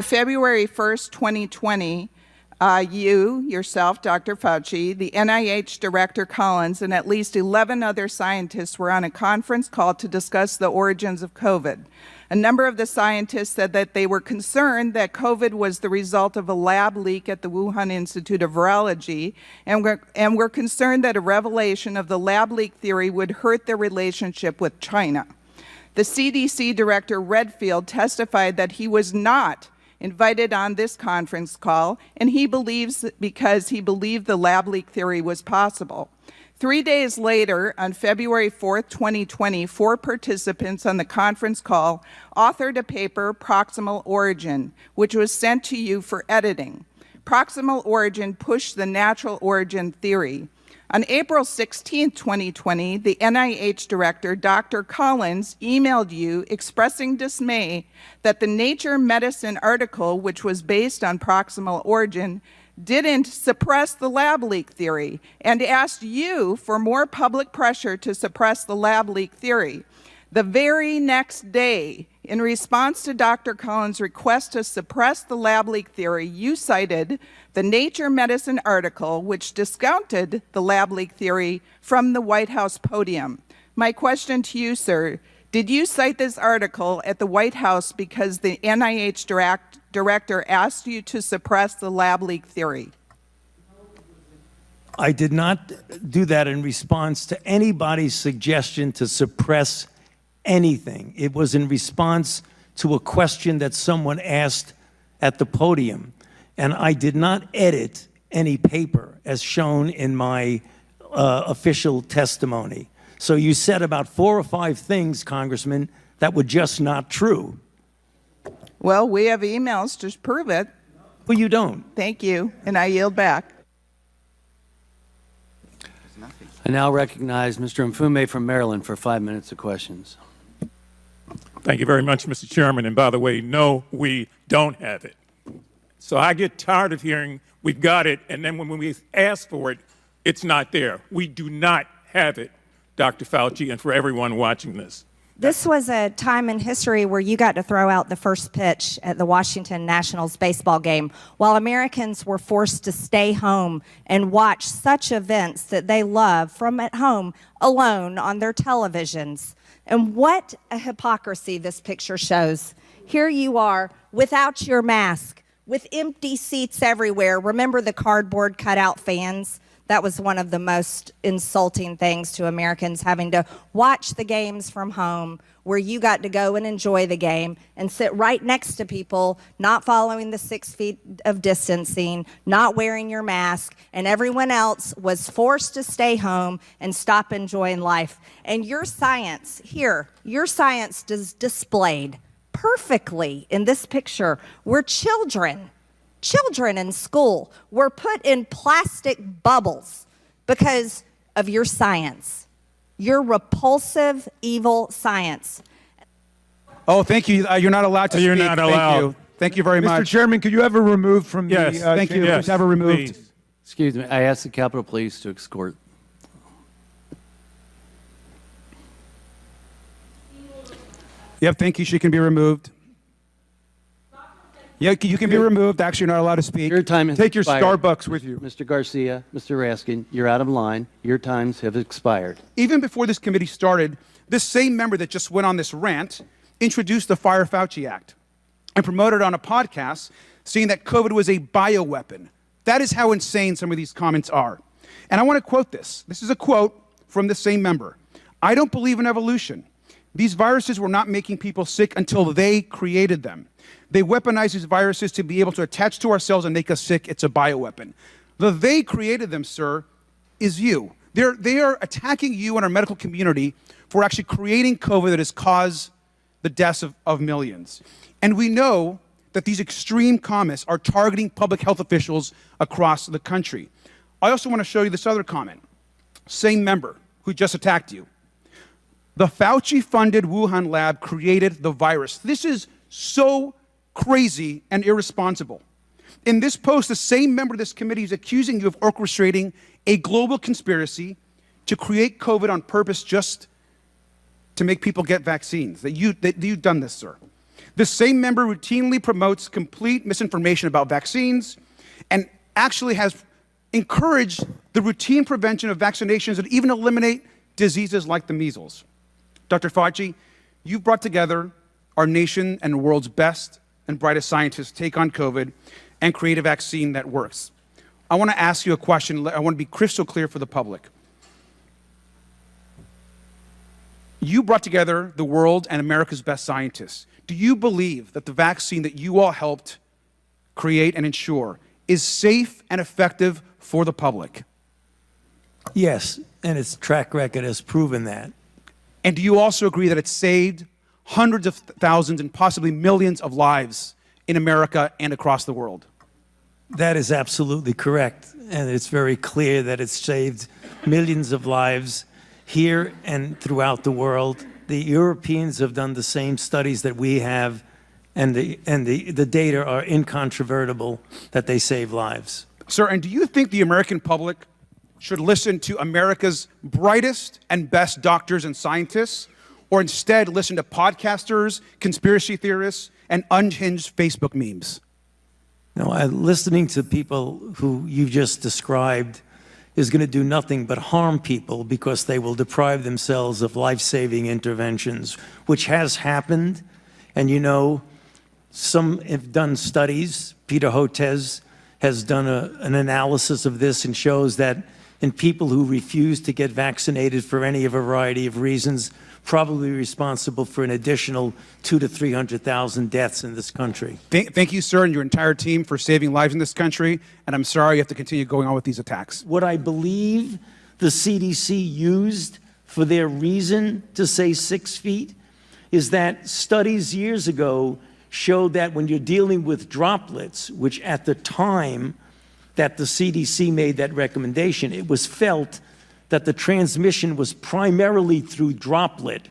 February 1st, 2020, yourself, Dr. Fauci, the NIH Director Collins, and at least 11 other scientists were on a conference call to discuss the origins of COVID. A number of the scientists said that they were concerned that COVID was the result of a lab leak at the Wuhan Institute of Virology, and were concerned that a revelation of the lab leak theory would hurt their relationship with China. The CDC Director Redfield testified that he was not invited on this conference call, and he believes because he believed the lab leak theory was possible. 3 days later, on February 4th, 2020, 4 participants on the conference call authored a paper, Proximal Origin, which was sent to you for editing. Proximal Origin pushed the natural origin theory. On April 16, 2020, the NIH Director, Dr. Collins, emailed you expressing dismay that the Nature Medicine article, which was based on proximal origin, didn't suppress the lab leak theory, and asked you for more public pressure to suppress the lab leak theory. The very next day, in response to Dr. Collins' request to suppress the lab leak theory, you cited the Nature Medicine article, which discounted the lab leak theory from the White House podium. My question to you, sir, did you cite this article at the White House because the NIH director asked you to suppress the lab leak theory? I did not do that in response to anybody's suggestion to suppress anything. It was in response to a question that someone asked at the podium. And I did not edit any paper as shown in my official testimony. So you said about 4 or 5 things, Congressman, that were just not true. Well, we have emails to prove it. Well, you don't. Thank you, and I yield back. I now recognize Mr. Mfume from Maryland for 5 minutes of questions. Thank you very much, Mr. Chairman. And by the way, no, we don't have it. So I get tired of hearing we've got it, and then when we ask for it, it's not there. We do not have it, Dr. Fauci, and for everyone watching this. This was a time in history where you got to throw out the first pitch at the Washington Nationals baseball game, while Americans were forced to stay home and watch such events that they love from at home alone on their televisions. And what a hypocrisy this picture shows. Here you are without your mask, with empty seats everywhere. Remember the cardboard cutout fans? That was one of the most insulting things to Americans, having to watch the games from home, where you got to go and enjoy the game and sit right next to people not following the 6 feet of distancing, not wearing your mask, and everyone else was forced to stay home and stop enjoying life. And your science here, your science is displayed perfectly in this picture, where children in school were put in plastic bubbles because of your science, your repulsive, evil science. Oh, thank you. You're not allowed to speak. You're not allowed. Thank you. Thank you very much. Mr. Chairman, could you have her removed from Yes. the Thank you. Yes, Please have her removed. please. Excuse me, I ask the Capitol Police to escort. Yep, thank you. She can be removed. Yeah, you can be removed. Actually, you're not allowed to speak. Your time has Take your expired. Starbucks with you. Mr. Garcia, Mr. Raskin, you're out of line. Your times have expired. Even before this committee started, this same member that just went on this rant introduced the Fire Fauci Act and promoted it on a podcast, saying that COVID was a bioweapon. That is how insane some of these comments are. And I want to quote this. This is a quote from the same member. "I don't believe in evolution. These viruses were not making people sick until they created them. They weaponize these viruses to be able to attach to our cells and make us sick. It's a bioweapon." The "they created them," sir, is you. They are attacking you and our medical community for actually creating COVID that has caused the deaths of millions. And we know that these extreme comments are targeting public health officials across the country. I also want to show you this other comment. Same member who just attacked you. "The Fauci-funded Wuhan lab created the virus." This is so crazy and irresponsible. In this post, the same member of this committee is accusing you of orchestrating a global conspiracy to create COVID on purpose just to make people get vaccines. That you've done this, sir. This same member routinely promotes complete misinformation about vaccines and actually has encouraged the routine prevention of vaccinations that even eliminate diseases like the measles. Dr. Fauci, you've brought together our nation and the world's best and brightest scientists to take on COVID and create a vaccine that works. I want to ask you a question. I want to be crystal clear for the public. You brought together the world and America's best scientists. Do you believe that the vaccine that you all helped create and ensure is safe and effective for the public? Yes, and its track record has proven that. And do you also agree that it saved hundreds of thousands and possibly millions of lives in America and across the world? That is absolutely correct. And it's very clear that it's saved millions of lives here and throughout the world. The Europeans have done the same studies that we have, and the data are incontrovertible that they save lives. Sir, and do you think the American public should listen to America's brightest and best doctors and scientists, or instead listen to podcasters, conspiracy theorists, and unhinged Facebook memes? No, listening to people who you just described is going to do nothing but harm people because they will deprive themselves of life-saving interventions, which has happened. And you know, some have done studies. Peter Hotez has done an analysis of this and shows that in people who refuse to get vaccinated for any variety of reasons, probably responsible for an additional 200,000 to 300,000 deaths in this country. Thank you, sir, and your entire team for saving lives in this country, and I'm sorry you have to continue going on with these attacks. What I believe the CDC used for their reason to say 6 feet is that studies years ago showed that when you're dealing with droplets, which at the time that the CDC made that recommendation, it was felt that the transmission was primarily through droplet,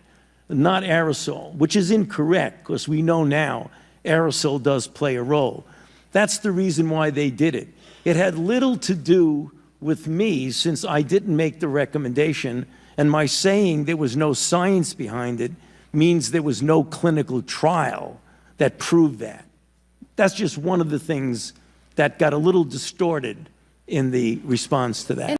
not aerosol, which is incorrect because we know now aerosol does play a role. That's the reason why they did it. It had little to do with me since I didn't make the recommendation, and my saying there was no science behind it means there was no clinical trial that proved that. That's just one of the things that got a little distorted in the response to that.